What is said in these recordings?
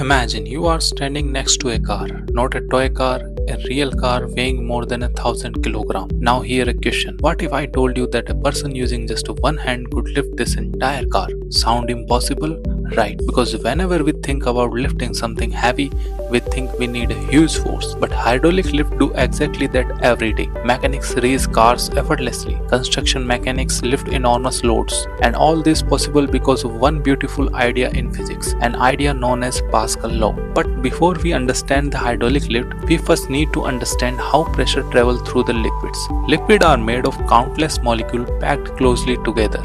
Imagine you are standing next to a car, not a toy car, a real car weighing more than 1,000 kilograms. Now here a question. What if I told you that a person using just one hand could lift this entire car? Sound impossible? Right, because whenever we think about lifting something heavy, we think we need a huge force. But hydraulic lift do exactly that every day. Mechanics raise cars effortlessly. Construction mechanics lift enormous loads. And all this possible because of one beautiful idea in physics, an idea known as Pascal law. But before we understand the hydraulic lift, we first need to understand how pressure travels through the liquids. Liquids are made of countless molecules packed closely together.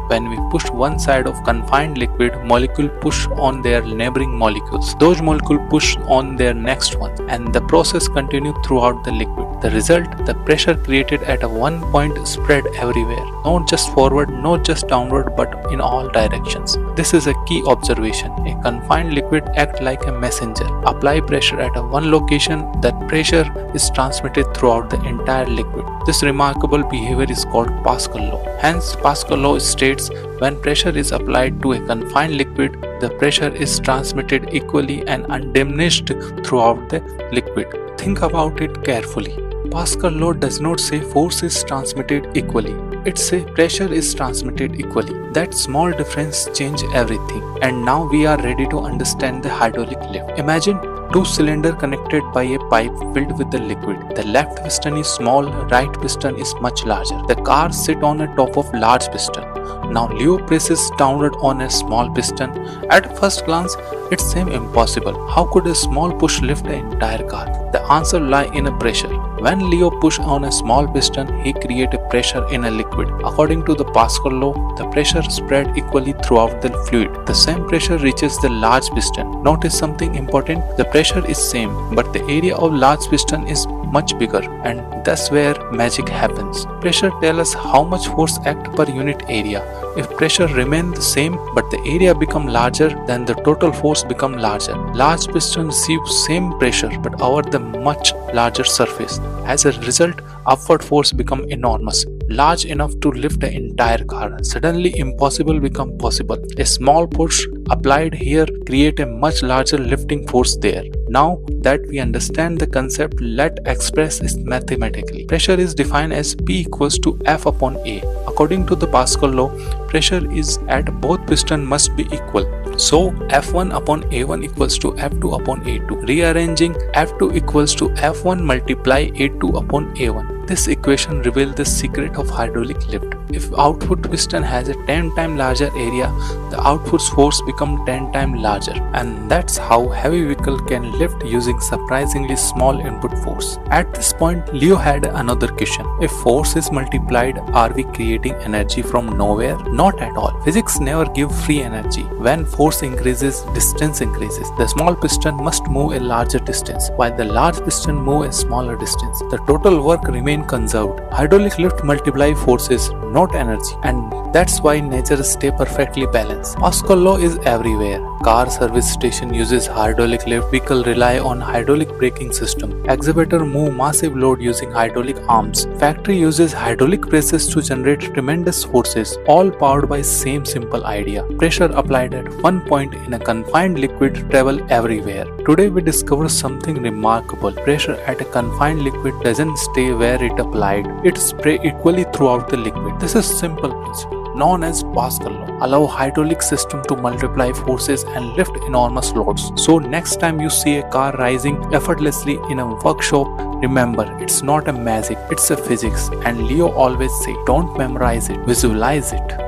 When we push one side of confined liquid, molecules push on their neighboring molecules. Those molecules push on their next one, and the process continues throughout the liquid. The result, the pressure created at a one point spread everywhere, not just forward, not just downward, but in all directions. This is a key observation. A confined liquid acts like a messenger. Apply pressure at a one location, that pressure is transmitted throughout the entire liquid. This remarkable behavior is called Pascal law. Hence, Pascal law states when pressure is applied to a confined liquid, the pressure is transmitted equally and undiminished throughout the liquid. Think about it carefully. Pascal law does not say force is transmitted equally. It says pressure is transmitted equally. That small difference changes everything. And now we are ready to understand the hydraulic lift. Imagine two cylinders connected by a pipe filled with the liquid. The left piston is small, right piston is much larger. The car sits on the top of large piston. Now Leo presses downward on a small piston. At first glance, it seems impossible. How could a small push lift the entire car? The answer lies in a pressure. When Leo pushes on a small piston, he creates a pressure in a liquid. According to the Pascal law, the pressure spread equally throughout the fluid. The same pressure reaches the large piston. Notice something important. The pressure is same, but the area of large piston is much bigger, and that's where magic happens. Pressure tells us how much force acts per unit area. If pressure remains the same but the area becomes larger, then the total force becomes larger. Large piston receives same pressure but over the much larger surface. As a result, upward force becomes enormous, large enough to lift the entire car. Suddenly impossible becomes possible. A small push applied here creates a much larger lifting force there. Now that we understand the concept, let's express it mathematically. Pressure is defined as P equals to F upon A. According to the Pascal law, pressure is at both pistons must be equal. So F1 upon A1 equals to F2 upon A2. Rearranging, F2 equals to F1 multiply A2 upon A1. This equation reveals the secret of hydraulic lift. If output piston has a 10 times larger area, the output force becomes 10 times larger. And that's how heavy vehicle can lift using surprisingly small input force. At this point, Leo had another question. If force is multiplied, are we creating energy from nowhere? Not at all. Physics never give free energy. When force increases, distance increases. The small piston must move a larger distance, while the large piston move a smaller distance. The total work remains conserved. Hydraulic lift multiply forces, not energy, and that's why nature stay perfectly balanced. Pascal law is everywhere. Car service station uses hydraulic lift. Vehicle rely on hydraulic braking system. Excavator move massive load using hydraulic arms. Factory uses hydraulic presses to generate tremendous forces, all powered by same simple idea. Pressure applied at one point in a confined liquid travel everywhere. Today we discover something remarkable. Pressure at a confined liquid doesn't stay where it applied. It spreads equally throughout the liquid. This is simple principle known as Pascal law. Allow hydraulic system to multiply forces and lift enormous loads. So next time you see a car rising effortlessly in a workshop, remember it's not a magic, it's a physics. And Leo always say, don't memorize it, visualize it.